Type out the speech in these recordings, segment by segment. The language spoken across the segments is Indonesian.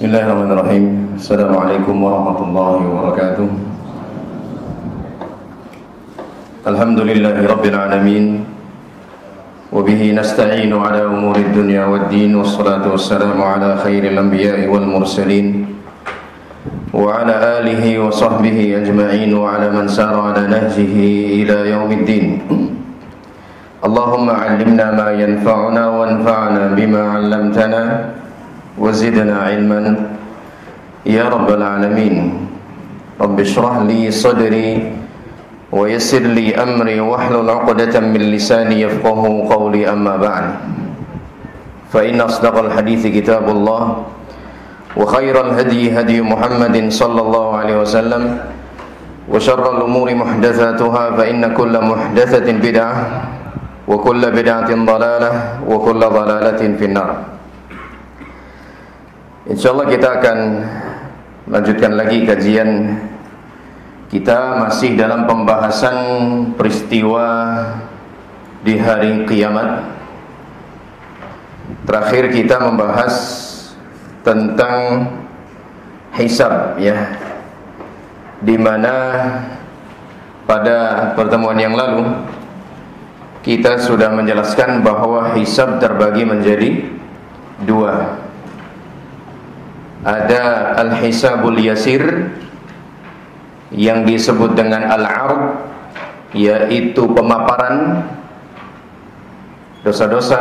Bismillahirrahmanirrahim. Assalamualaikum warahmatullahi wabarakatuh. Alhamdulillahi rabbil alamin. Wabihi nasta'inu ala umuri dunya waddin. Wassalatu wassalamu ala khairil anbiya'i wal mursalin, wa ala alihi wa sahbihi ajma'in, wa ala man sara ala nahjihi ila yaumiddin. Allahumma 'allimna ma yanfa'una wanfa'na bima 'allamtana wazidna ilman ya rabbal alamin. Rabbi shrah li sadri wa yassir li amri wahlul 'uqdatam min lisani yafqahu qawli, amma ba'd. Fa inna asdaqal hadithi kitabullah wa khairal hadi hadi Muhammadin sallallahu alaihi wasallam wa syarrul umuri muhdatsatuha fa inna kulla muhdatsatin bid'ah wa kulla bid'atin dhalalah wa kulla dhalalatin finnar. InsyaAllah kita akan lanjutkan lagi kajian kita, masih dalam pembahasan peristiwa di hari kiamat. Terakhir kita membahas tentang hisab, ya, di mana pada pertemuan yang lalu kita sudah menjelaskan bahwa hisab terbagi menjadi dua. Ada al-hisabul yasir yang disebut dengan al-'ard, yaitu pemaparan dosa-dosa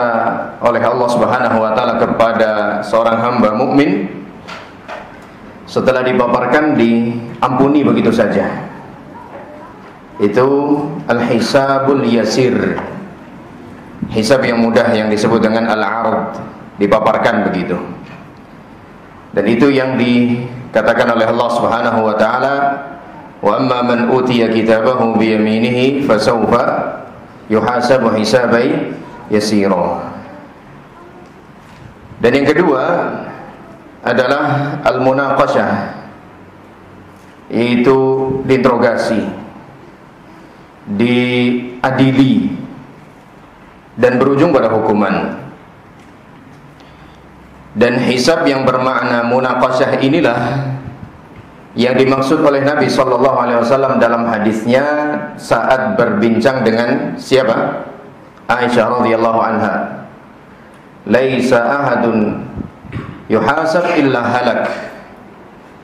oleh Allah Subhanahu wa taala kepada seorang hamba mukmin. Setelah dipaparkan, diampuni begitu saja. Itu al-hisabul yasir, hisab yang mudah yang disebut dengan al-'ard, dipaparkan begitu. Dan itu yang dikatakan oleh Allah Subhanahu wa taala, wa amma man utiya kitabahu bi yaminihi fasawfa yuhasabu hisaban yasira. Dan yang kedua adalah al-munaqashah, yaitu diinterogasi, diadili dan berujung pada hukuman. Dan hisab yang bermakna munaqashah inilah yang dimaksud oleh Nabi SAW dalam hadisnya saat berbincang dengan siapa? Aisyah radhiyallahu anha. Laisa ahadun yuhasab illa halak.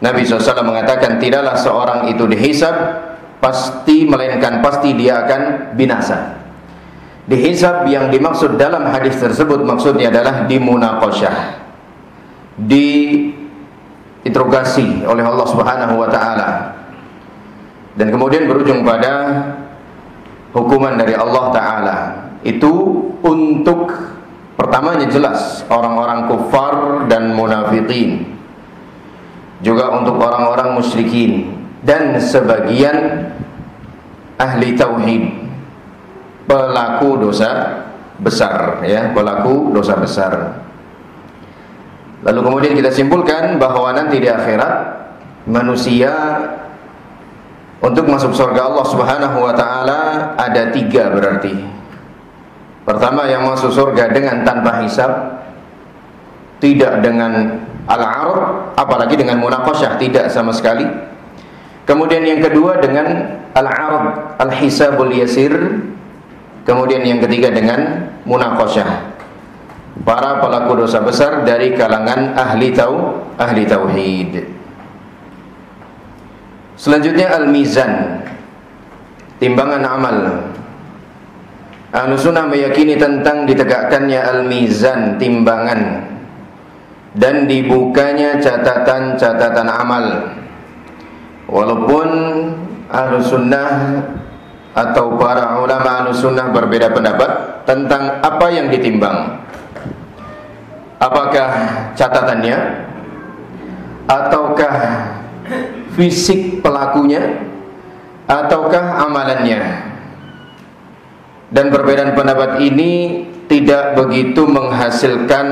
Nabi SAW mengatakan, tidaklah seorang itu dihisab melainkan pasti dia akan binasa. Dihisab yang dimaksud dalam hadis tersebut maksudnya adalah dimunaqashah, diinterogasi oleh Allah Subhanahu wa taala, dan kemudian berujung pada hukuman dari Allah taala. Itu untuk pertamanya jelas orang-orang kufar dan munafikin, juga untuk orang-orang musyrikin dan sebagian ahli tauhid, pelaku dosa besar, ya, pelaku dosa besar. Lalu kemudian kita simpulkan bahwa nanti di akhirat manusia untuk masuk surga Allah Subhanahu wa taala ada tiga berarti. Pertama, yang masuk surga dengan tanpa hisab, tidak dengan al-'ard, apalagi dengan munaqashah, tidak sama sekali. Kemudian yang kedua dengan al-'ard, al-hisabul yasir. Kemudian yang ketiga dengan munaqashah, para pelaku dosa besar dari kalangan ahli tauhid. Selanjutnya al-mizan, timbangan amal. Ahlus sunnah meyakini tentang ditegakkannya al-mizan, timbangan, dan dibukanya catatan-catatan amal. Walaupun ahlus sunnah atau para ulama ahlus sunnah berbeda pendapat tentang apa yang ditimbang. Apakah catatannya, ataukah fisik pelakunya, ataukah amalannya. Dan perbedaan pendapat ini tidak begitu menghasilkan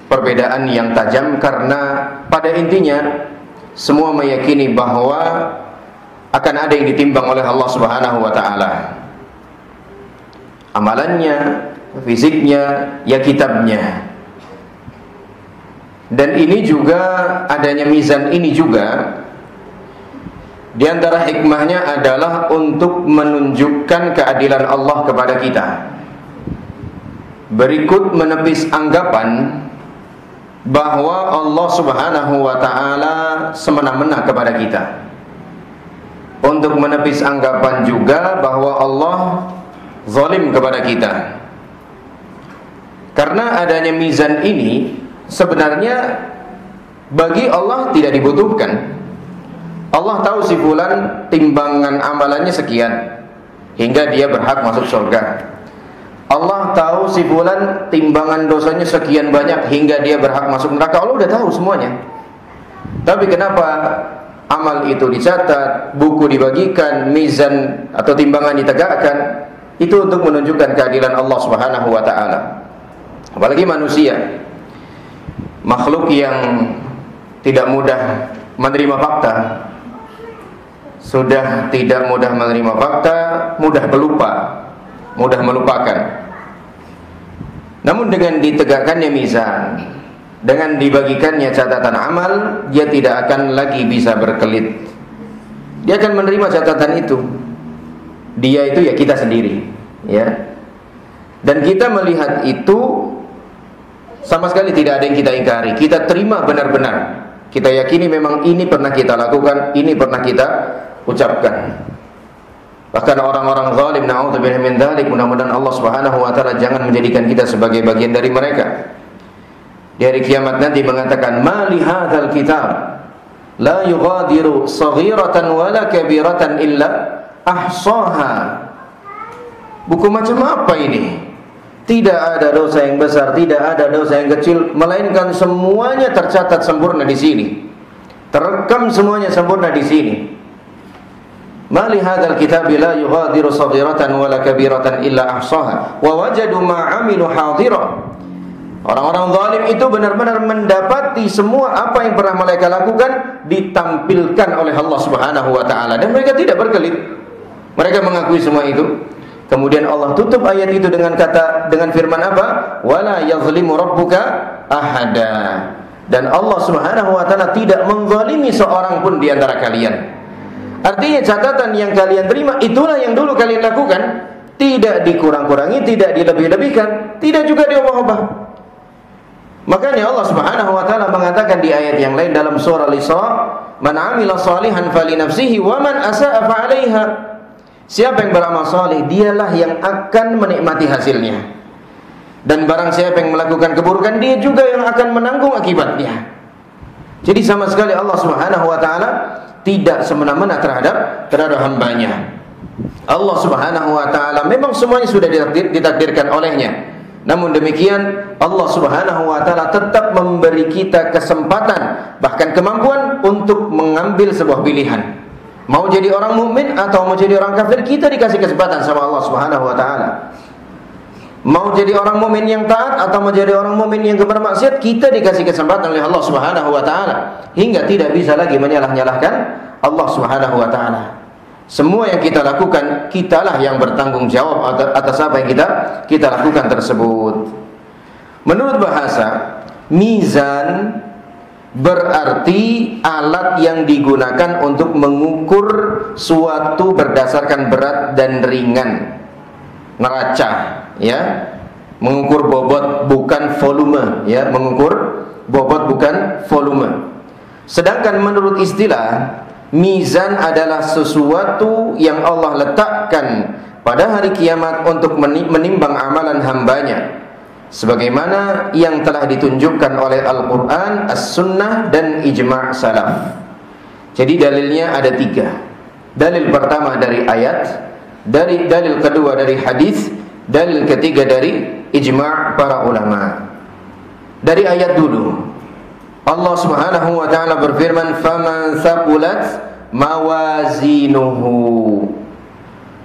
perbedaan yang tajam, karena pada intinya semua meyakini bahwa akan ada yang ditimbang oleh Allah Subhanahu wa taala. Amalannya, fisiknya, ya kitabnya. Dan ini juga, adanya mizan ini juga di antara hikmahnya adalah untuk menunjukkan keadilan Allah kepada kita. Berikut menepis anggapan bahwa Allah Subhanahu wa ta'ala semena-mena kepada kita. Untuk menepis anggapan juga bahwa Allah zalim kepada kita. Karena adanya mizan ini sebenarnya bagi Allah tidak dibutuhkan. Allah tahu si fulan timbangan amalannya sekian hingga dia berhak masuk surga. Allah tahu si fulan timbangan dosanya sekian banyak hingga dia berhak masuk neraka. Allah udah tahu semuanya. Tapi kenapa amal itu dicatat, buku dibagikan, mizan atau timbangan ditegakkan? Itu untuk menunjukkan keadilan Allah Subhanahu wa ta'ala. Apalagi manusia, makhluk yang tidak mudah menerima fakta. Sudah tidak mudah menerima fakta, mudah pelupa, mudah melupakan. Namun dengan ditegakkannya mizan, dengan dibagikannya catatan amal, dia tidak akan lagi bisa berkelit. Dia akan menerima catatan itu. Dia itu ya kita sendiri, ya. Dan kita melihat itu sama sekali tidak ada yang kita ingkari. Kita terima benar-benar. Kita yakini memang ini pernah kita lakukan, ini pernah kita ucapkan. Bahkan orang-orang zalim, na'udzubillah min dzalik, mudah-mudahan Allah Subhanahu wa ta'ala jangan menjadikan kita sebagai bagian dari mereka. Di hari kiamat nanti mengatakan, "Ma li hadzal kitab la yughadiru saghiratan wala kabiratan illa ahsaha." Buku macam apa ini? Tidak ada dosa yang besar, tidak ada dosa yang kecil, melainkan semuanya tercatat sempurna di sini. Terekam semuanya sempurna di sini. Ma li hadzal kitabi la yughadiru saghiratan wala kabiratan illa ahsaha wa wajadu ma 'amilu hadira. Orang-orang zalim itu benar-benar mendapati semua apa yang pernah mereka lakukan ditampilkan oleh Allah Subhanahu wa ta'ala, dan mereka tidak berkelit. Mereka mengakui semua itu. Kemudian Allah tutup ayat itu dengan firman apa? Wala yazlimu rabbuka ahada. Dan Allah Subhanahu wa ta'ala tidak menzalimi seorang pun di antara kalian. Artinya catatan yang kalian terima itulah yang dulu kalian lakukan, tidak dikurang-kurangi, tidak dilebih-lebihkan, tidak juga diubah-ubah. Makanya Allah Subhanahu wa ta'ala mengatakan di ayat yang lain dalam surah Al-Isra, "Man 'amila shalihan fali nafsihi wa man asa'a fa 'alaiha." Siapa yang beramal saleh, dialah yang akan menikmati hasilnya. Dan barang siapa yang melakukan keburukan, dia juga yang akan menanggung akibatnya. Jadi sama sekali Allah Subhanahu wa ta'ala tidak semena-mena terhadap hambanya. Allah Subhanahu wa ta'ala memang semuanya sudah ditakdirkan olehnya. Namun demikian Allah Subhanahu wa ta'ala tetap memberi kita kesempatan, bahkan kemampuan untuk mengambil sebuah pilihan. Mau jadi orang mukmin atau mau jadi orang kafir, kita dikasih kesempatan sama Allah Subhanahu wa ta'ala. Mau jadi orang mukmin yang taat atau mau jadi orang mukmin yang bermaksiat, kita dikasih kesempatan oleh Allah Subhanahu wa ta'ala, hingga tidak bisa lagi menyalah-nyalahkan Allah Subhanahu wa ta'ala. Semua yang kita lakukan, kitalah yang bertanggung jawab atas apa yang kita lakukan tersebut. Menurut bahasa, mizan berarti alat yang digunakan untuk mengukur suatu berdasarkan berat dan ringan. Neraca, ya, mengukur bobot bukan volume, ya, mengukur bobot bukan volume. Sedangkan menurut istilah, mizan adalah sesuatu yang Allah letakkan pada hari kiamat untuk menimbang amalan hambanya, sebagaimana yang telah ditunjukkan oleh Al-Quran, As-Sunnah, dan Ijma' Salaf. Jadi dalilnya ada 3. Dalil pertama dari ayat, dalil kedua dari hadis, dalil ketiga dari ijma' para ulama. Dari ayat dulu, Allah Subhanahu wa ta'ala berfirman, "Faman thaqulat mawazinuhu."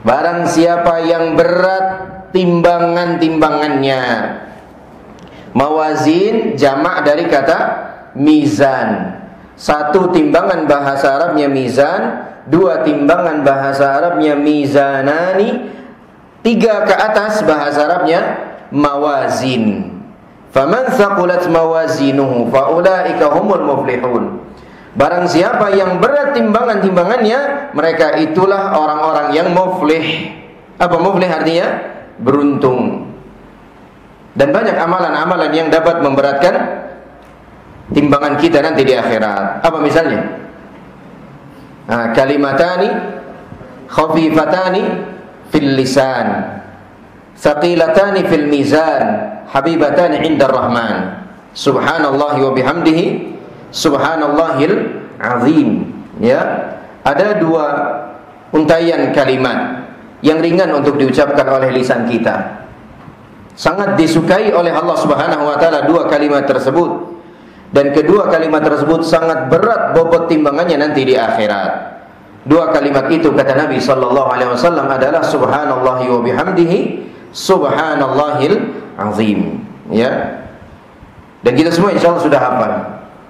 Barang siapa yang berat timbangannya. Mawazin jamak dari kata mizan. 1 timbangan bahasa Arabnya mizan, 2 timbangan bahasa Arabnya mizanani, 3 ke atas bahasa Arabnya mawazin. Faman thaqulat mawazinuhu faulaika humul muflihun. Barang siapa yang berat timbangan-timbangannya, mereka itulah orang-orang yang muflih. Apa muflih artinya? Beruntung. Dan banyak amalan-amalan yang dapat memberatkan timbangan kita nanti di akhirat. Apa misalnya? Kalimatani khafifatani fil lisan, thaqilatani fil mizan, habibatani 'inda Rahman. Subhanallahi wa bihamdihi, subhanallahil azim. Ya, ada dua untaian kalimat yang ringan untuk diucapkan oleh lisan kita. Sangat disukai oleh Allah Subhanahu wa taala dua kalimat tersebut. Dan kedua kalimat tersebut sangat berat bobot timbangannya nanti di akhirat. Dua kalimat itu kata Nabi sallallahu alaihi wasallam adalah subhanallahi wa bihamdihi, subhanallahil azim. Ya. Dan kita semua insyaallah sudah hafal.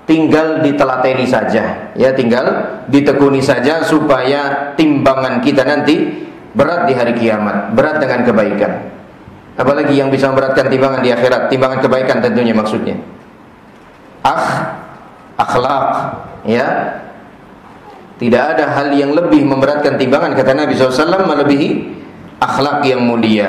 Tinggal ditelateni saja, ya, tinggal ditekuni saja supaya timbangan kita nanti berat di hari kiamat, berat dengan kebaikan. Apalagi yang bisa memberatkan timbangan di akhirat, timbangan kebaikan tentunya maksudnya. Akhlak, ya. Tidak ada hal yang lebih memberatkan timbangan kata Nabi SAW melebihi akhlak yang mulia.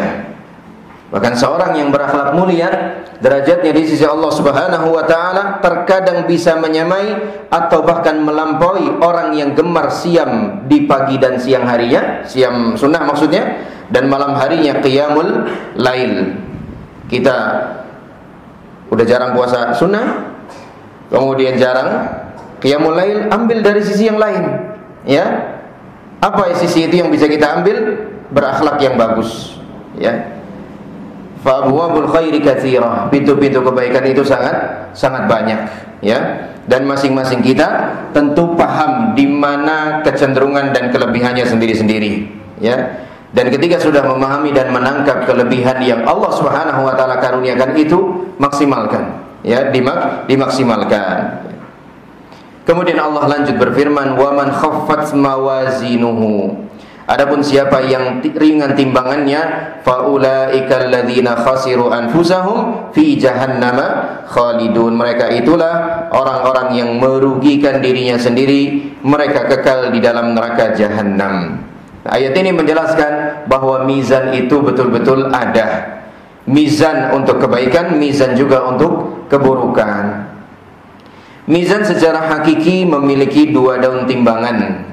Bahkan seorang yang berakhlak mulia, derajatnya di sisi Allah Subhanahu wa taala terkadang bisa menyamai atau bahkan melampaui orang yang gemar siam di pagi dan siang harinya, siam sunnah maksudnya, dan malam harinya qiyamul lail. Kita udah jarang puasa sunnah, kemudian jarang qiyamul lail, ambil dari sisi yang lain, ya. Apa sisi itu yang bisa kita ambil? Berakhlak yang bagus, ya. Fa abwabul khairi katsirah. Pintu-pintu kebaikan itu sangat banyak, ya. Dan masing-masing kita tentu paham di mana kecenderungan dan kelebihannya sendiri-sendiri, ya. Dan ketika sudah memahami dan menangkap kelebihan yang Allah Subhanahu wa taala karuniakan itu, maksimalkan, ya, dimaksimalkan. Kemudian Allah lanjut berfirman, "Wa man khaffat mawazinuhu." Adapun siapa yang ringan timbangannya, faulaikal ladzina khasiru anfusahum fi jahannama khalidun. Mereka itulah orang-orang yang merugikan dirinya sendiri, mereka kekal di dalam neraka jahanam. Ayat ini menjelaskan bahwa mizan itu betul-betul ada. Mizan untuk kebaikan, mizan juga untuk keburukan. Mizan secara hakiki memiliki dua daun timbangan.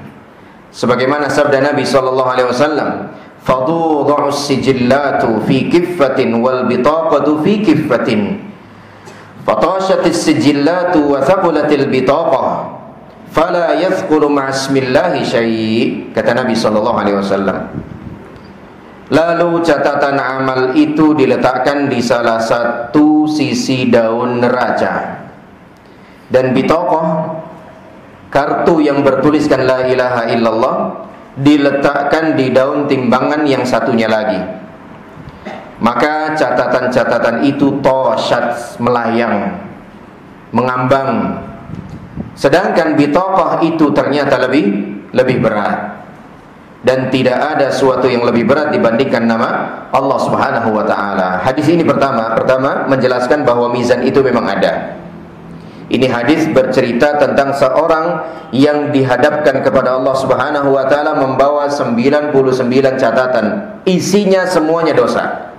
Sebagaimana sabda Nabi sallallahu alaihi wasallam, "Fadhu'u as-sijillatu fi kiffatin wal bitaqatu fi kiffatin. Fatashatis sijillatu wa thaqulatil bitaqah. Fala yadhkuru ma'asmillahi syai'." Kata Nabi sallallahu alaihi wasallam. Lalu catatan amal itu diletakkan di salah satu sisi daun neraca. Dan bitaqah, kartu yang bertuliskan la ilaha illallah, diletakkan di daun timbangan yang satunya lagi. Maka catatan-catatan itu tosyat, melayang, mengambang. Sedangkan bitaqah itu ternyata lebih berat. Dan tidak ada suatu yang lebih berat dibandingkan nama Allah Subhanahu wa taala. Hadis ini pertama menjelaskan bahwa mizan itu memang ada. Ini hadis bercerita tentang seorang yang dihadapkan kepada Allah Subhanahu wa taala membawa 99 catatan. Isinya semuanya dosa.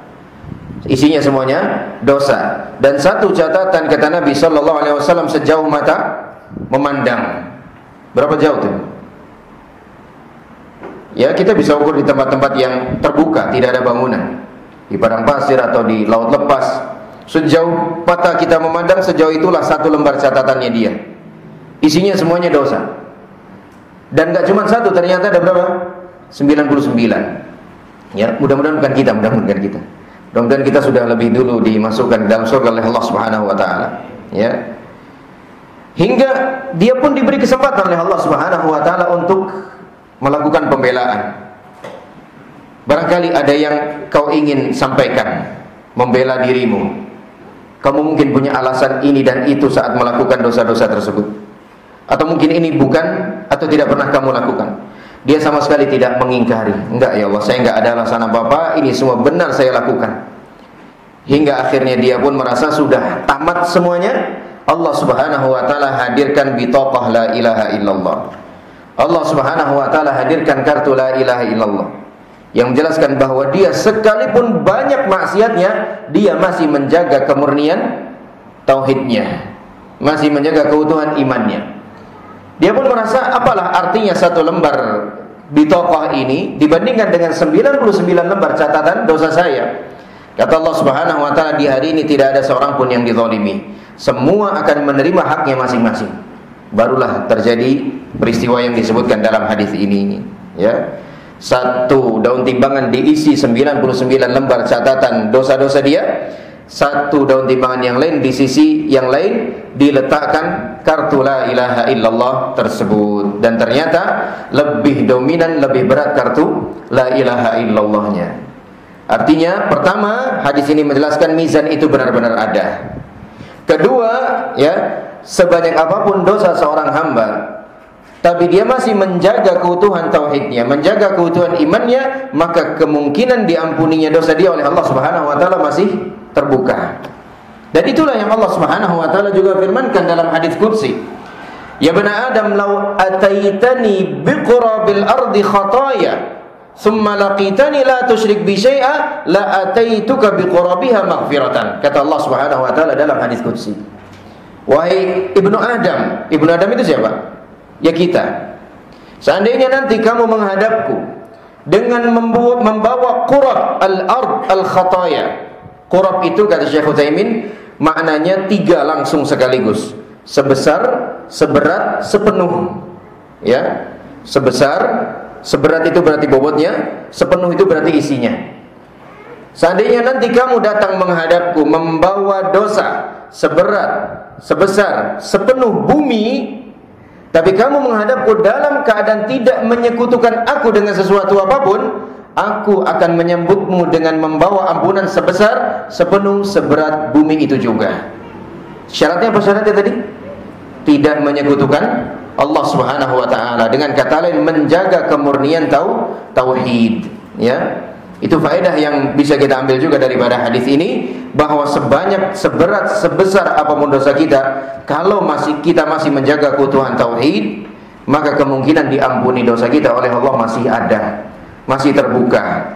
Isinya semuanya dosa. Dan satu catatan kata Nabi sallallahu alaihi wasallam sejauh mata memandang. Berapa jauh tuh? Ya, kita bisa ukur di tempat-tempat yang terbuka, tidak ada bangunan. Di padang pasir atau di laut lepas. Sejauh mata kita memandang, sejauh itulah satu lembar catatannya dia. Isinya semuanya dosa. Dan gak cuma satu, ternyata ada berapa? 99. Ya, mudah-mudahan bukan kita, mudah-mudahan kita sudah lebih dulu dimasukkan dalam surga oleh Allah Subhanahu wa taala. Ya. Hingga dia pun diberi kesempatan oleh Allah Subhanahu wa taala untuk melakukan pembelaan. Barangkali ada yang kau ingin sampaikan, membela dirimu. Kamu mungkin punya alasan ini dan itu saat melakukan dosa-dosa tersebut. Atau mungkin ini bukan atau tidak pernah kamu lakukan. Dia sama sekali tidak mengingkari. Enggak ya Allah, saya enggak ada alasan apa-apa, ini semua benar saya lakukan. hingga akhirnya dia pun merasa sudah tamat semuanya. Allah Subhanahu wa taala hadirkan bitaqah la ilaha illallah. Allah Subhanahu wa taala hadirkan kartu la ilaha illallah yang menjelaskan bahwa dia sekalipun banyak maksiatnya, dia masih menjaga kemurnian tauhidnya, masih menjaga keutuhan imannya. Dia pun merasa, apalah artinya satu lembar bitaqah ini dibandingkan dengan 99 lembar catatan dosa saya. Kata Allah Subhanahu wa taala, di hari ini tidak ada seorang pun yang dizalimi. Semua akan menerima haknya masing-masing. Barulah terjadi peristiwa yang disebutkan dalam hadis ini, ya. Satu daun timbangan diisi 99 lembar catatan dosa-dosa dia. Satu daun timbangan yang lain di sisi yang lain diletakkan kartu la ilaha illallah tersebut. Dan ternyata lebih dominan, lebih berat kartu la ilaha illallahnya. Artinya, pertama, hadis ini menjelaskan mizan itu benar-benar ada. Kedua, ya, sebanyak apapun dosa seorang hamba, tapi dia masih menjaga keutuhan tauhidnya, menjaga keutuhan imannya, maka kemungkinan diampuninya dosa dia oleh Allah Subhanahu wa taala masih terbuka. Dan itulah yang Allah Subhanahu wa taala juga firmankan dalam hadis qudsi. Ya bani Adam, law ataitani biqurabil ardi khataaya thumma laqitani la tusyrik bi syai'a la ataituka biqurabiha maghfiratan. Kata Allah Subhanahu wa taala dalam hadis qudsi. Wahai ibnu Adam, ibnu Adam itu siapa? Ya kita. Seandainya nanti kamu menghadapku dengan membawa qurab al-ard al-khataya. Qurab itu kata Syekh Utsaimin maknanya 3 langsung sekaligus. Sebesar, seberat, sepenuh. Ya. Sebesar, seberat itu berarti bobotnya, sepenuh itu berarti isinya. Seandainya nanti kamu datang menghadapku membawa dosa seberat, sebesar, sepenuh bumi, tapi kamu menghadapku dalam keadaan tidak menyekutukan aku dengan sesuatu apapun, aku akan menyambutmu dengan membawa ampunan sebesar, sepenuh, seberat bumi itu juga. Syaratnya apa syaratnya tadi? Tidak menyekutukan Allah Subhanahu wa taala. Dengan kata lain, menjaga kemurnian tauhid, ya. Itu faedah yang bisa kita ambil juga daripada hadis ini, bahwa sebanyak, seberat, sebesar apapun dosa kita, kalau kita masih menjaga keutuhan tauhid, maka kemungkinan diampuni dosa kita oleh Allah masih ada, masih terbuka.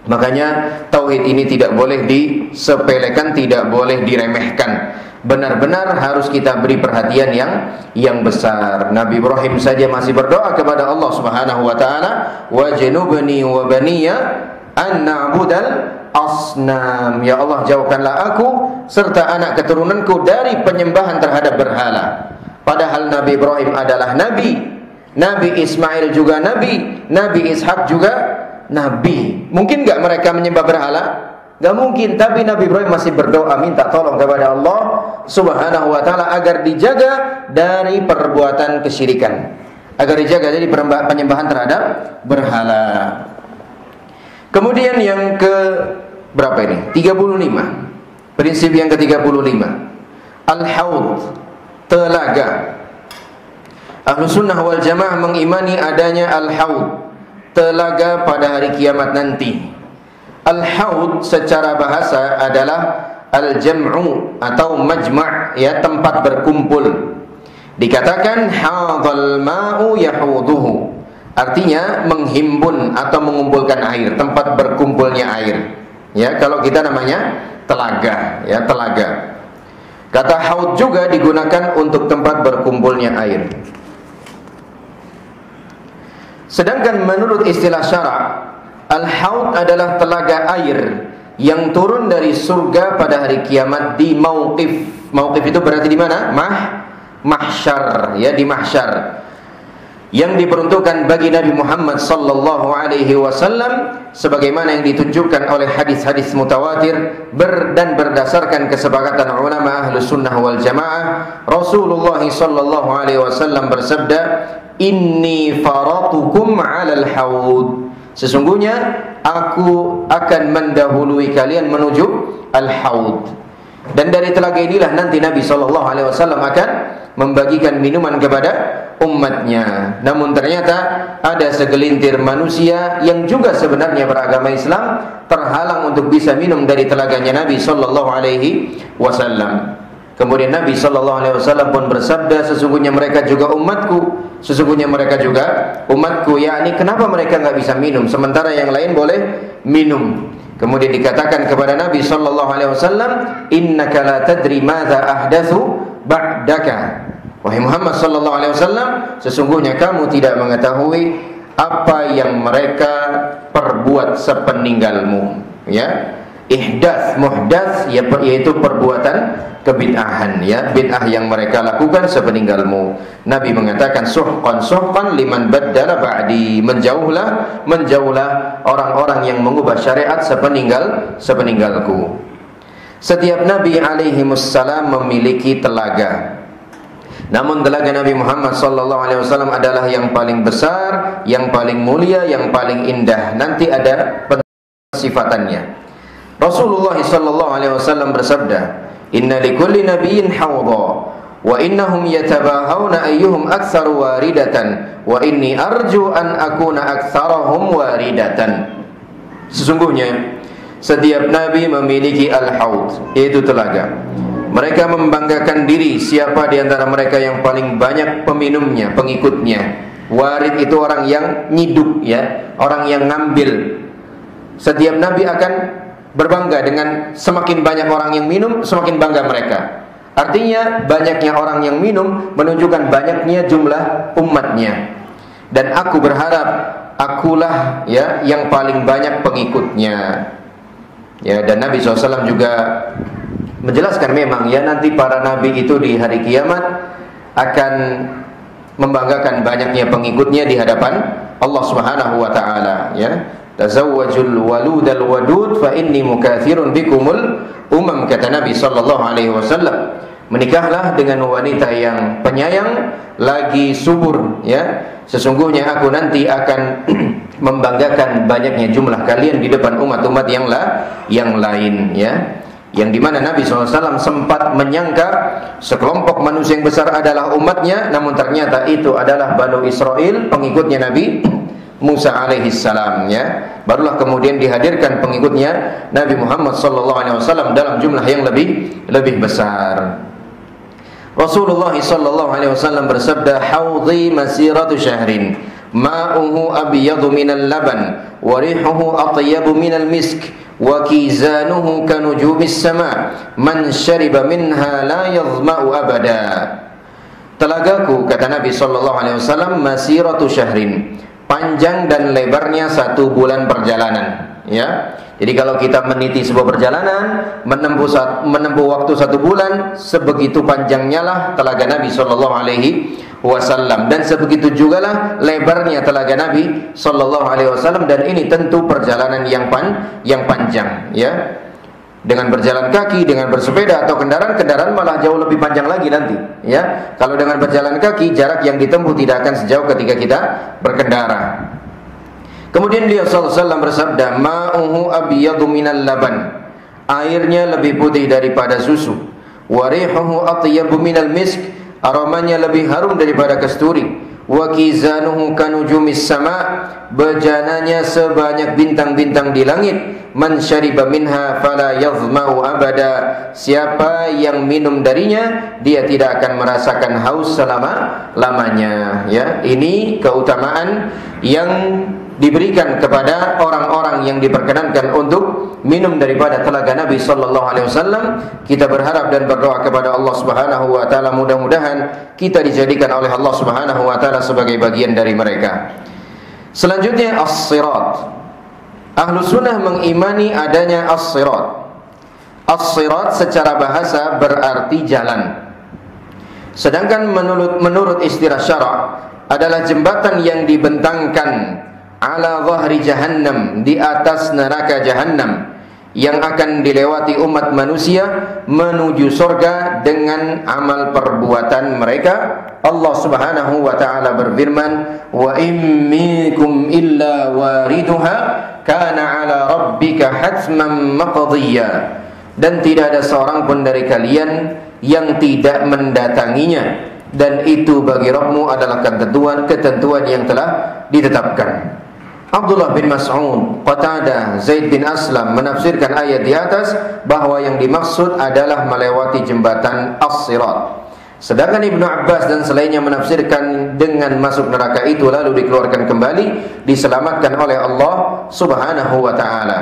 Makanya tauhid ini tidak boleh disepelekan, tidak boleh diremehkan. Benar-benar harus kita beri perhatian yang besar. Nabi Ibrahim saja masih berdoa kepada Allah Subhanahu wa taala, wajnubni wa baniya an na'budal asnam. Ya Allah, jauhkanlah aku serta anak keturunanku dari penyembahan terhadap berhala. Padahal Nabi Ibrahim adalah nabi, Nabi Ismail juga nabi, Nabi Ishak juga nabi. Mungkin enggak mereka menyembah berhala? Enggak mungkin. Tapi Nabi Ibrahim masih berdoa, minta tolong kepada Allah Subhanahu wa taala agar dijaga dari perbuatan kesyirikan, agar dijaga dari penyembahan terhadap berhala. Kemudian yang ke berapa ini? 35. Prinsip yang ke-35. Al-Haud, telaga. Ahlus Sunnah wal Jamaah mengimani adanya Al-Haud, telaga pada hari kiamat nanti. Al-Haud secara bahasa adalah al-jam'u atau majma', ya, tempat berkumpul. Dikatakan hadzal ma'u yahuduhu, artinya menghimpun atau mengumpulkan air, tempat berkumpulnya air. Ya, kalau kita namanya telaga, ya, telaga. Kata haud juga digunakan untuk tempat berkumpulnya air. Sedangkan menurut istilah syara', al-haud adalah telaga air yang turun dari surga pada hari kiamat di mauqif. Mauqif itu berarti di mana? Mahsyar, ya, di mahsyar. Yang diperuntukkan bagi Nabi Muhammad sallallahu alaihi wasallam sebagaimana yang ditunjukkan oleh hadis-hadis mutawatir dan berdasarkan kesepakatan ulama Ahlus Sunnah wal Jamaah. Rasulullah sallallahu alaihi wasallam bersabda, "Inni faratukum 'alal haud." Sesungguhnya aku akan mendahului kalian menuju al-haud. Dan dari telaga inilah nanti Nabi sallallahu alaihi wasallam akan membagikan minuman kepada umatnya. Namun ternyata ada segelintir manusia yang juga sebenarnya beragama Islam, terhalang untuk bisa minum dari telaganya Nabi sallallahu alaihi wasallam. Kemudian Nabi sallallahu alaihi wasallam pun bersabda, sesungguhnya mereka juga umatku, sesungguhnya mereka juga umatku, yakni kenapa mereka enggak bisa minum sementara yang lain boleh minum. Kemudian dikatakan kepada Nabi sallallahu alaihi wasallam, innaka la tadri madza ahdatsu ba'daka. Wahai Muhammad sallallahu alaihi wasallam, sesungguhnya kamu tidak mengetahui apa yang mereka perbuat sepeninggalmu, ya. Ihdatsy, muhdats yaitu perbuatan kebid'ahan, ya, bid'ah yang mereka lakukan sepeninggalmu. Nabi mengatakan suhqan liman baddala ba'di, menjauhlah orang-orang yang mengubah syariat sepeninggalku. Setiap nabi alaihi wassalam memiliki telaga. Namun telaga Nabi Muhammad sallallahu alaihi wasallam adalah yang paling besar, yang paling mulia, yang paling indah. Nanti ada sifatannya. Rasulullah sallallahu alaihi wasallam bersabda, "Inna likulli nabiyyin hawdha wa innahum yatabahawna ayyuhum aktsaru waridatan wa inni arju an akuna aktsarahum waridatan." Sesungguhnya setiap nabi memiliki al-haud, yaitu telaga. Mereka membanggakan diri siapa di antara mereka yang paling banyak peminumnya, pengikutnya. Warid itu orang yang nyiduk, ya, orang yang ngambil. Setiap nabi akan berbangga dengan semakin banyak orang yang minum, semakin bangga mereka. Artinya banyaknya orang yang minum menunjukkan banyaknya jumlah umatnya. Dan aku berharap akulah, ya, yang paling banyak pengikutnya. Ya, dan Nabi SAW juga menjelaskan memang, ya, nanti para nabi itu di hari kiamat akan membanggakan banyaknya pengikutnya di hadapan Allah Subhanahu wa taala, ya. Tazawwajul waludal wadud fa inni mukatsirun bikumul umam, kata Nabi sallallahu alaihi wasallam. Menikahlah dengan wanita yang penyayang lagi subur, ya. Sesungguhnya aku nanti akan membanggakan banyaknya jumlah kalian di depan umat-umat yang lain, ya. Yang dimana Nabi SAW sempat menyangka sekelompok manusia yang besar adalah umatnya, namun ternyata itu adalah Banu Israel, pengikutnya Nabi Musa alaihi salam, ya. Barulah kemudian dihadirkan pengikutnya Nabi Muhammad SAW dalam jumlah yang lebih besar. Rasulullah SAW bersabda, "Haudhi masiratu syahrin, ma'uhu abyadu minal laban, wa rihuhu atyabu minal misk, wa kizanuhu kanujumis sama, man syariba minha la yadhma'u abada." Telagaku, kata Nabi SAW, masiratu syahrin, panjang dan lebarnya 1 bulan perjalanan, ya. Jadi kalau kita meniti sebuah perjalanan menempuh waktu 1 bulan, sebegitu panjangnya lah telaga Nabi sallallahu alaihi wasallam, dan sebegitu jugalah lebarnya telaga Nabi sallallahu alaihi wasallam. Dan ini tentu perjalanan yang panjang, ya. Dengan berjalan kaki, dengan bersepeda atau kendaraan malah jauh lebih panjang lagi nanti, ya. Kalau dengan berjalan kaki, jarak yang ditempuh tidak akan sejauh ketika kita berkendara. Kemudian beliau sallallahu alaihi wasallam bersabda, "Ma'uhu abyadu minal laban." Airnya lebih putih daripada susu. "Wa rihuhu atyabu minal misk." Aromanya lebih harum daripada kasturi. "Wa kizanuhu kanujumis sama." Bejananya sebanyak bintang-bintang di langit. "Man syariba minha fala yadhma'u abada." Siapa yang minum darinya, dia tidak akan merasakan haus selama-lamanya, ya. Ini keutamaan yang diberikan kepada orang-orang yang diperkenankan untuk minum daripada telaga Nabi sallallahu alaihi wasallam. Kita berharap dan berdoa kepada Allah Subhanahu wa taala, mudah-mudahan kita dijadikan oleh Allah Subhanahu wa taala sebagai bagian dari mereka. Selanjutnya as-sirat. Ahlus sunnah mengimani adanya as-sirat. As-sirat secara bahasa berarti jalan. Sedangkan menurut istilah syara' adalah jembatan yang dibentangkan ala dhahri jahannam, di atas neraka jahannam, yang akan dilewati umat manusia menuju surga dengan amal perbuatan mereka. Allah Subhanahu wa taala berfirman, "Wa in minkum illa wariduha kana ala rabbika hatman maqdiyya." Dan tidak ada seorang pun dari kalian yang tidak mendatanginya, dan itu bagi Rabbmu adalah ketentuan yang telah ditetapkan. Abdullah bin Mas'ud, Qatadah, Zaid bin Aslam menafsirkan ayat di atas bahwa yang dimaksud adalah melewati jembatan As-Sirat. Sedangkan Ibnu Abbas dan selainnya menafsirkan dengan masuk neraka itu lalu dikeluarkan kembali, diselamatkan oleh Allah Subhanahu wa taala.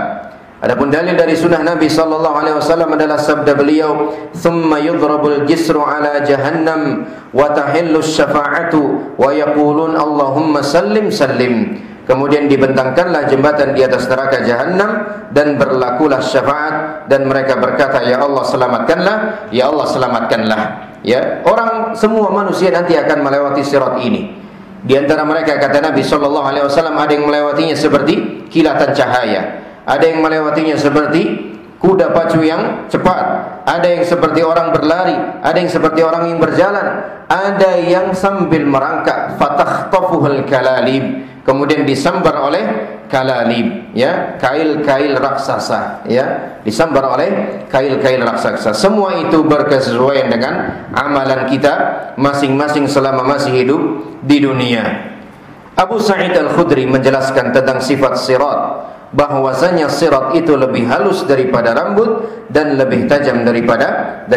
Adapun dalil dari sunnah Nabi sallallahu alaihi wasallam adalah sabda beliau, "Tsumma yudrabul jisru ala jahannam wa tahillu syafa'atu wa yaqulun Allahumma sallim sallim." Kemudian dibentangkanlah jembatan di atas neraka jahanam dan berlakulah syafaat dan mereka berkata, "Ya Allah selamatkanlah, ya Allah selamatkanlah." Ya, orang semua manusia nanti akan melewati sirat ini. Di antara mereka kata Nabi sallallahu alaihi wasallam ada yang melewatinya seperti kilatan cahaya. Ada yang melewatinya seperti kuda pacu yang cepat, ada yang seperti orang berlari, ada yang seperti orang yang berjalan, ada yang sambil merangkak, fatakhtafuhul kalalib, kemudian disambar oleh kalalib, ya, kail-kail raksasa, ya, disambar oleh kail-kail raksasa. Semua itu berkesesuaian dengan amalan kita masing-masing selama masih hidup di dunia. Abu Sa'id Al-Khudri menjelaskan tentang sifat sirat, bahwasanya sirat itu lebih halus daripada rambut dan lebih tajam daripada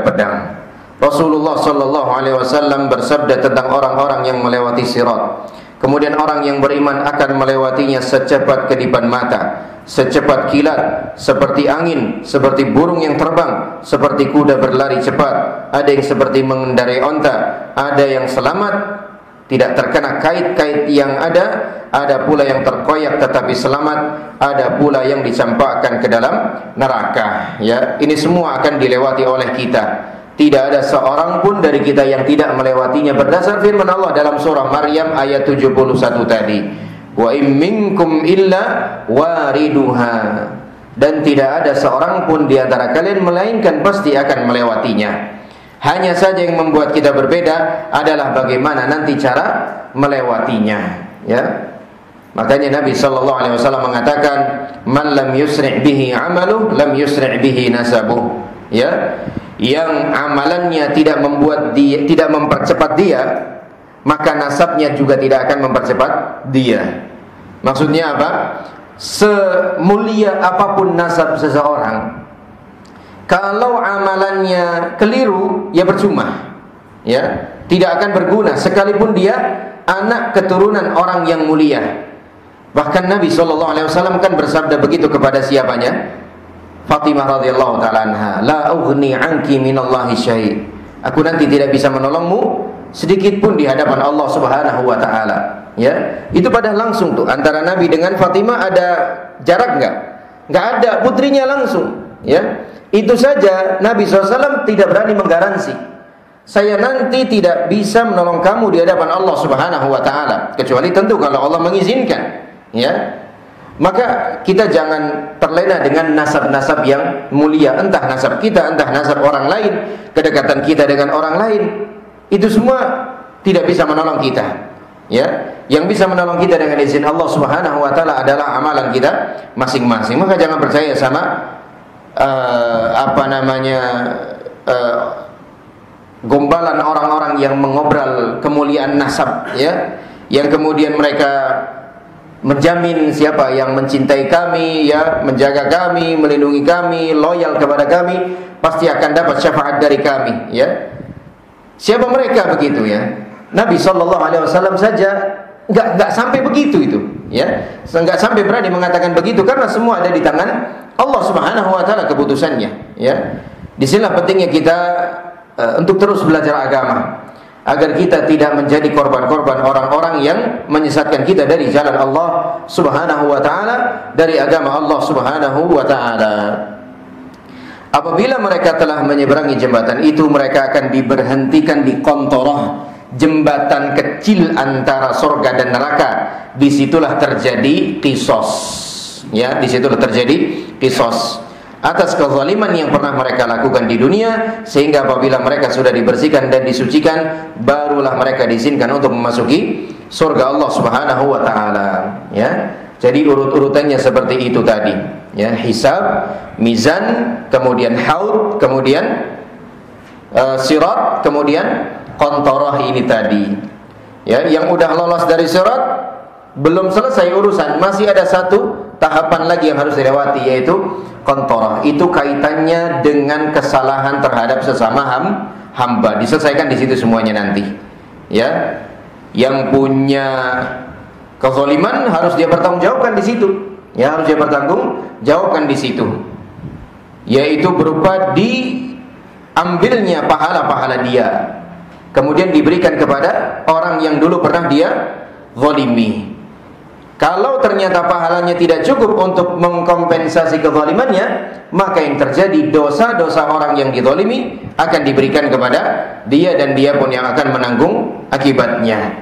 pedang. Rasulullah sallallahu alaihi wasallam bersabda tentang orang-orang yang melewati sirat. Kemudian orang yang beriman akan melewatinya secepat kedipan mata, secepat kilat, seperti angin, seperti burung yang terbang, seperti kuda berlari cepat. Ada yang seperti mengendarai onta, ada yang selamat tidak terkena kait-kait yang ada pula yang terkoyak tetapi selamat, ada pula yang dicampakkan ke dalam neraka. Ya, ini semua akan dilewati oleh kita. Tidak ada seorang pun dari kita yang tidak melewatinya berdasar firman Allah dalam surah Maryam ayat 71 tadi. Wa im minkum illa wariduha. Dan tidak ada seorang pun di antara kalian melainkan pasti akan melewatinya. Hanya saja yang membuat kita berbeda adalah bagaimana nanti cara melewatinya, ya. Makanya Nabi sallallahu alaihi wasallam mengatakan, "Man lam yusri' bihi 'amaluhu, lam yusri' bihi nasabuh." Ya, yang amalannya tidak mempercepat dia, maka nasabnya juga tidak akan mempercepat dia. Maksudnya apa? Semulia apapun nasab seseorang, kalau amalannya keliru, ya percuma, ya, tidak akan berguna sekalipun dia anak keturunan orang yang mulia. Bahkan Nabi SAW kan bersabda begitu kepada siapanya? Fatimah radhiyallahu taala anha, "La ughni 'anki minallahi syai'." Aku nanti tidak bisa menolongmu sedikit pun di hadapan Allah Subhanahu wa taala. Ya, itu padahal langsung tuh antara Nabi dengan Fatimah ada jarak enggak? Enggak ada, putrinya langsung, ya. Itu saja Nabi SAW tidak berani menggaransi, saya nanti tidak bisa menolong kamu di hadapan Allah Subhanahu wa taala, kecuali tentu kalau Allah mengizinkan, ya. Maka kita jangan terlena dengan nasab-nasab yang mulia, entah nasab kita, entah nasab orang lain, kedekatan kita dengan orang lain, itu semua tidak bisa menolong kita, ya. Yang bisa menolong kita dengan izin Allah Subhanahu wa taala adalah amalan kita masing-masing. Maka jangan percaya sama gombalan orang-orang yang mengobrol kemuliaan nasab, ya, yang kemudian mereka menjamin siapa yang mencintai kami, ya, menjaga kami, melindungi kami, loyal kepada kami, pasti akan dapat syafaat dari kami, ya. Siapa mereka begitu, ya? Nabi SAW saja nggak sampai begitu itu, ya, nggak sampai berani mengatakan begitu karena semua ada di tangan Allah Subhanahu wa taala keputusannya, ya. Disinilah pentingnya kita untuk terus belajar agama agar kita tidak menjadi korban-korban orang-orang yang menyesatkan kita dari jalan Allah Subhanahu wa taala, dari agama Allah Subhanahu wa taala. Apabila mereka telah menyeberangi jembatan itu, mereka akan diberhentikan di qantarah, jembatan kecil antara surga dan neraka. Disitulah terjadi qisas, ya, disitulah terjadi qisas atas kezaliman yang pernah mereka lakukan di dunia, sehingga apabila mereka sudah dibersihkan dan disucikan, barulah mereka diizinkan untuk memasuki surga Allah Subhanahu wa taala, ya. Jadi urut-urutannya seperti itu tadi, ya, hisab, mizan, kemudian haud, kemudian sirat, kemudian qantarah ini tadi. Ya, yang udah lolos dari sirat belum selesai urusan, masih ada satu tahapan lagi yang harus dilewati, yaitu qantarah. Itu kaitannya dengan kesalahan terhadap sesama hamba. Diselesaikan di situ semuanya nanti. Ya. Yang punya kezaliman harus dia bertanggungjawabkan di situ. Ya, harus dia bertanggungjawabkan di situ. Yaitu berupa diambilnya pahala-pahala dia, kemudian diberikan kepada orang yang dulu pernah dia zalimi. Kalau ternyata pahalanya tidak cukup untuk mengkompensasi kezalimannya, maka yang terjadi dosa-dosa orang yang dizalimi akan diberikan kepada dia, dan dia pun yang akan menanggung akibatnya.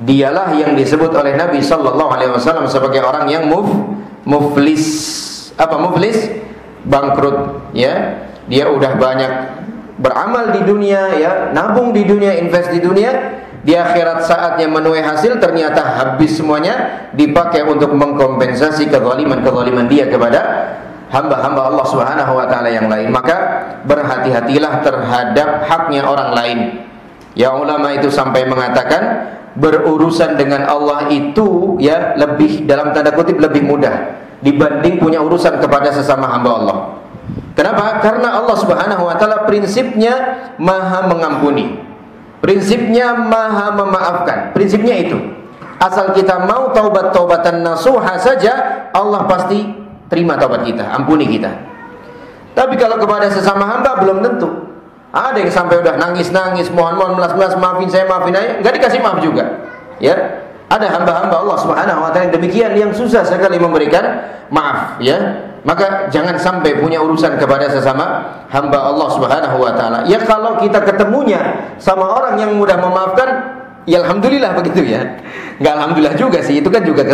Dialah yang disebut oleh Nabi sallallahu alaihi wasallam sebagai orang yang muflis. Apa muflis? Bangkrut, ya. Dia udah banyak beramal di dunia, ya, nabung di dunia, invest di dunia. Di akhirat saatnya menuai hasil, ternyata habis semuanya dipakai untuk mengkompensasi kezaliman dia kepada hamba-hamba Allah Subhanahu wa taala yang lain. Maka berhati-hatilah terhadap haknya orang lain. Ya, ulama itu sampai mengatakan berurusan dengan Allah itu, ya, lebih, dalam tanda kutip, lebih mudah dibanding punya urusan kepada sesama hamba Allah. Kenapa? Karena Allah Subhanahu wa taala prinsipnya Maha mengampuni. Prinsipnya Maha memaafkan. Prinsipnya itu. Asal kita mau taubat-taubatan nasuha saja, Allah pasti terima taubat kita, ampuni kita. Tapi kalau kepada sesama hamba belum tentu. Ada yang sampai udah nangis-nangis, mohon-mohon, melas-melas, maafin saya, maafin saya, enggak dikasih maaf juga. Ya. Ada hamba-hamba Allah Subhanahu wa taala demikian yang susah sekali memberikan maaf, ya. Maka jangan sampai punya urusan kepada sesama hamba Allah Subhanahu wa taala. Ya, kalau kita ketemunya sama orang yang mudah memaafkan, ya alhamdulillah begitu, ya. Enggak alhamdulillah juga sih, itu kan juga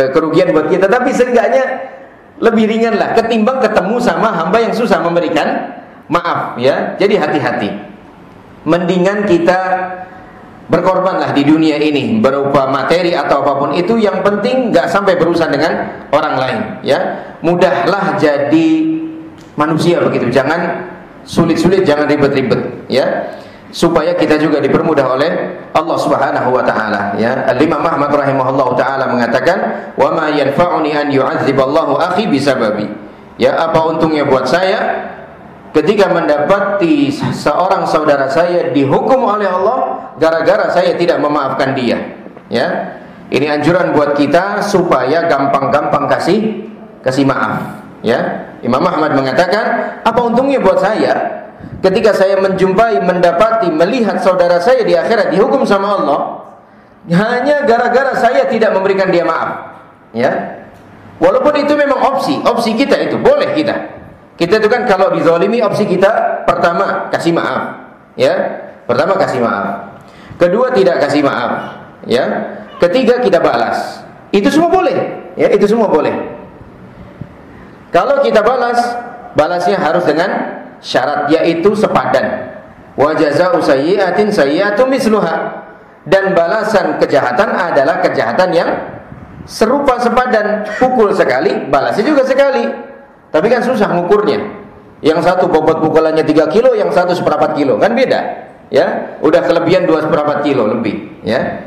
kerugian buat kita, tapi seenggaknya lebih ringan lah ketimbang ketemu sama hamba yang susah memberikan maaf, ya. Jadi hati-hati. Mendingan kita berkorbanlah di dunia ini berupa materi atau apapun itu, yang penting nggak sampai berurusan dengan orang lain, ya. Mudahlah jadi manusia begitu, jangan sulit-sulit, jangan ribet-ribet, ya, supaya kita juga dipermudah oleh Allah Subhanahu wa taala, ya. Al-Imam Ahmad rahimahullahu taala mengatakan, "Wa ma yanfa'uni an yu'adziballahu akhi bisababi." Ya, apa untungnya buat saya ketika mendapati seorang saudara saya dihukum oleh Allah gara-gara saya tidak memaafkan dia, ya. Ini anjuran buat kita supaya gampang-gampang kasih maaf, ya. Imam Ahmad mengatakan, apa untungnya buat saya ketika saya menjumpai, mendapati, melihat saudara saya di akhirat dihukum sama Allah hanya gara-gara saya tidak memberikan dia maaf, ya. Walaupun itu memang opsi kita itu, boleh kita itu kan kalau dizalimi, opsi kita pertama kasih maaf, ya. Pertama kasih maaf, kedua tidak kasih maaf, ya. Ketiga kita balas. Itu semua boleh, ya, itu semua boleh. Kalau kita balasnya harus dengan syarat, yaitu sepadan. Wa jazaa'u sayyi'atin sayyi'atun misluha. Dan balasan kejahatan adalah kejahatan yang serupa, sepadan. Pukul sekali, balasnya juga sekali. Tapi kan susah ngukurnya. Yang satu bobot pukulannya 3 kilo, yang satu 1/4 kilo, kan beda, ya. Udah kelebihan 2/4 kilo lebih, ya.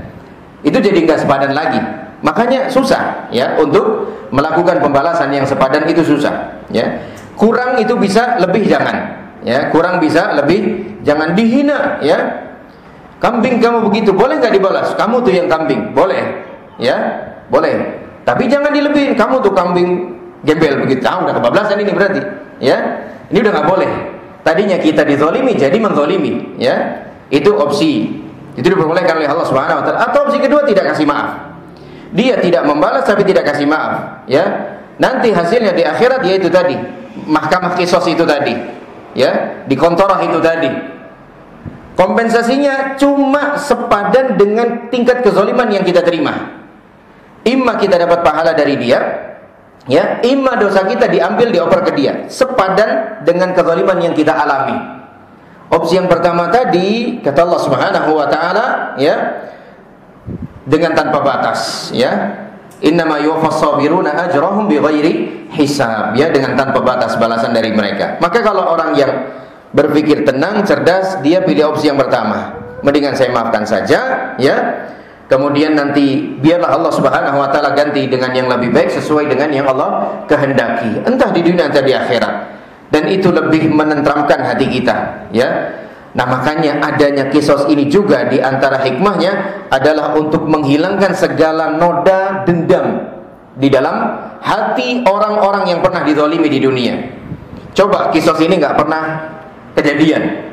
Itu jadi nggak sepadan lagi. Makanya susah, ya, untuk melakukan pembalasan yang sepadan itu susah, ya. Kurang itu bisa, lebih jangan, ya. Kurang bisa, lebih jangan. Dihina, ya. Kambing kamu begitu, boleh nggak dibalas? Kamu tuh yang kambing, boleh, ya, boleh. Tapi jangan dilebihin, kamu tuh kambing gembel begitu. Udah kebablasan ini berarti, ya. Ini udah nggak boleh. Tadinya kita dizalimi jadi menzalimi, ya. Itu opsi. Itu diperbolehkan oleh Allah Subhanahu wa taala. Atau opsi kedua, tidak kasih maaf. Dia tidak membalas tapi tidak kasih maaf, ya. Nanti hasilnya di akhirat yaitu tadi, mahkamah kisos itu tadi, ya, di qantarah itu tadi. Kompensasinya cuma sepadan dengan tingkat kezaliman yang kita terima. Imma kita dapat pahala dari dia, ya, imma dosa kita diambil, dioper ke dia, sepadan dengan kezaliman yang kita alami. Opsi yang pertama tadi, kata Allah Subhanahu wa taala, ya, dengan tanpa batas, ya. Innama yuwaffas sabiruna ajrahum bighairi hisab, ya, dengan tanpa batas balasan dari mereka. Maka kalau orang yang berpikir tenang, cerdas, dia pilih opsi yang pertama. Mendingan saya maafkan saja, ya. kemudian nanti biarlah Allah Subhanahu wa taala ganti dengan yang lebih baik sesuai dengan yang Allah kehendaki, entah di dunia atau di akhirat. Dan itu lebih menenteramkan hati kita, ya. Nah, makanya adanya kisos ini juga di antara hikmahnya adalah untuk menghilangkan segala noda dendam di dalam hati orang-orang yang pernah dizalimi di dunia. Coba kisos ini nggak pernah kejadian.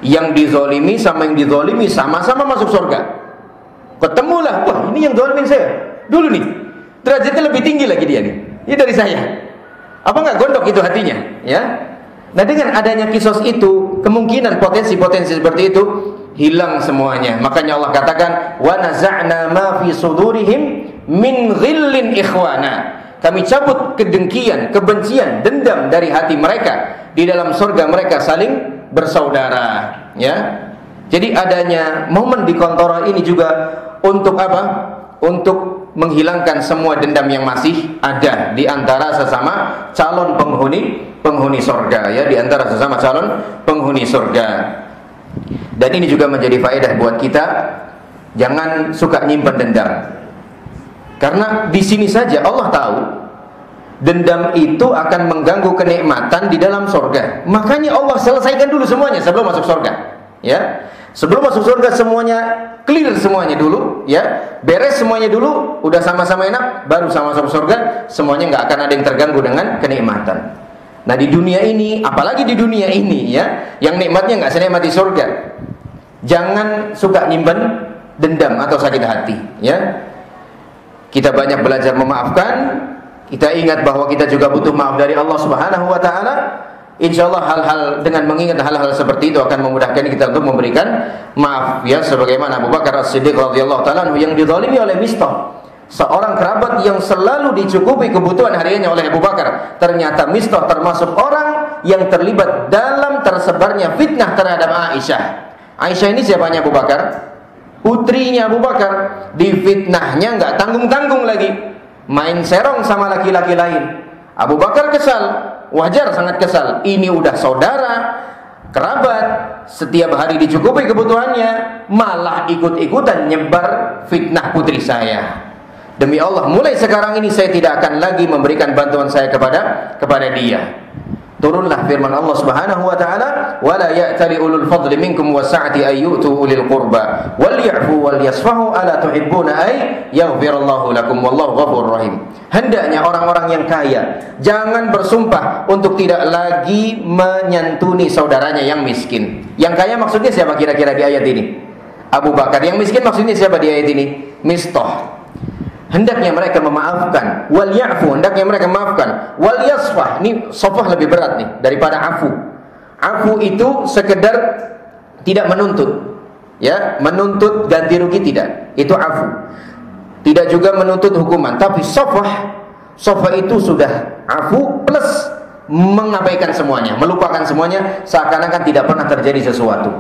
Yang dizalimi sama yang dizalimi sama-sama masuk surga. Ketemulah, wah ini yang zalimin saya dulu nih, derajatnya lebih tinggi lagi dia nih, ini dari saya. Apa nggak gondok itu hatinya, ya? Nah, dengan adanya kisos itu, kemungkinan potensi-potensi seperti itu hilang semuanya. Makanya Allah katakan, wa naza'na ma fi sudurihim min ghillin ikhwana. Kami cabut kedengkian, kebencian, dendam dari hati mereka. Di dalam surga mereka saling bersaudara, ya. Jadi adanya momen di Kontoro ini juga untuk apa? Untuk menghilangkan semua dendam yang masih ada di antara sesama calon penghuni surga, ya, di antara sesama calon penghuni surga. Dan ini juga menjadi faedah buat kita, jangan suka nyimpan dendam. Karena di sini saja Allah tahu dendam itu akan mengganggu kenikmatan di dalam surga. Makanya Allah selesaikan dulu semuanya sebelum masuk surga, ya. Sebelum masuk surga semuanya clear semuanya dulu, ya. Beres semuanya dulu, udah sama-sama enak, baru sama-sama masuk surga, semuanya nggak akan ada yang terganggu dengan kenikmatan. Nah, di dunia ini, apalagi di dunia ini, ya, yang nikmatnya nggak senikmat di surga. Jangan suka nyimpen dendam atau sakit hati, ya. Kita banyak belajar memaafkan. Kita ingat bahwa kita juga butuh maaf dari Allah Subhanahu wa taala. Insyaallah hal-hal dengan mengingat hal-hal seperti itu akan memudahkan kita untuk memberikan maaf, ya, sebagaimana Abu Bakar As-Siddiq radhiyallahu taala yang dizalimi oleh Mistah, seorang kerabat yang selalu dicukupi kebutuhan hariannya oleh Abu Bakar. Ternyata Mistah termasuk orang yang terlibat dalam tersebarnya fitnah terhadap Aisyah. Aisyah ini siapanya Abu Bakar? Putrinya Abu Bakar. Difitnahnya nggak tanggung-tanggung lagi, main serong sama laki-laki lain. Abu Bakar kesal, wajar sangat kesal. Ini udah saudara, kerabat, setiap hari dicukupi kebutuhannya, malah ikut-ikutan nyebar fitnah putri saya. Demi Allah, mulai sekarang ini saya tidak akan lagi memberikan bantuan saya kepada dia. Turunlah firman Allah Subhanahu wa taala, "Wala ya'tali ulul fadli minkum wasa'ati ay yu'tu ulil qurba wal ya'fu wal yasfahu ala tuhibbuna ay yaghfirallahu lakum wallahu ghafurur rahim." Hendaknya orang-orang yang kaya jangan bersumpah untuk tidak lagi menyantuni saudaranya yang miskin. Yang kaya maksudnya siapa kira-kira di ayat ini? Abu Bakar. Yang miskin maksudnya siapa di ayat ini? Mistah. Hendaknya mereka memaafkan, wal ya'fu, hendaknya mereka memaafkan, wal yasfah. Ini safah lebih berat nih daripada afu. Afu itu sekedar tidak menuntut, ya, menuntut ganti rugi tidak. Itu afu. Tidak juga menuntut hukuman, tapi safah itu sudah afu plus mengabaikan semuanya, melupakan semuanya, seakan-akan tidak pernah terjadi sesuatu.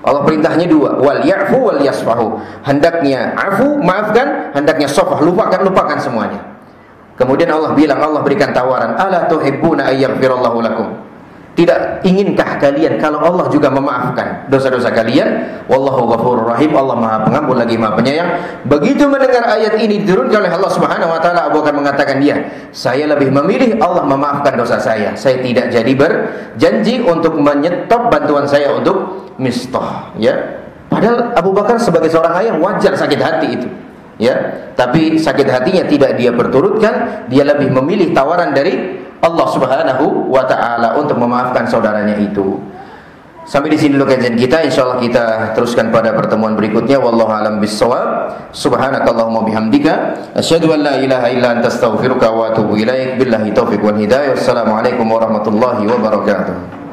Allah perintahnya dua, wal ya'fu wal yasfahu. Hendaknya afu, maafkan, hendaknya safah, lupakan semuanya. Kemudian Allah bilang, Allah berikan tawaran, ala tuhibbuna ayyaghfirallahu lakum. Tidak inginkah kalian kalau Allah juga memaafkan dosa-dosa kalian? Wallahu ghafurur rahim. Allah Maha Pengampun lagi Maha Penyayang. Begitu mendengar ayat ini diturunkan oleh Allah Subhanahu wa taala, Abu Bakar mengatakan, saya lebih memilih Allah memaafkan dosa saya. Saya tidak jadi berjanji untuk menyetop bantuan saya untuk Mistah, ya. Padahal Abu Bakar sebagai seorang ayah wajar sakit hati itu, ya. Tapi sakit hatinya tidak dia berturutkan, dia lebih memilih tawaran dari Allah Subhanahu wa taala untuk memaafkan saudaranya itu. Sampai di sini dulu kajian kita. Insyaallah kita teruskan pada pertemuan berikutnya. Wallahu a'lam bissawab. Subhanakallahumma bihamdika asyhadu an la ilaha illa anta astaghfiruka wa atubu ilaik. Billahi taufiq wal hidayah. Wassalamualaikum warahmatullahi wabarakatuh.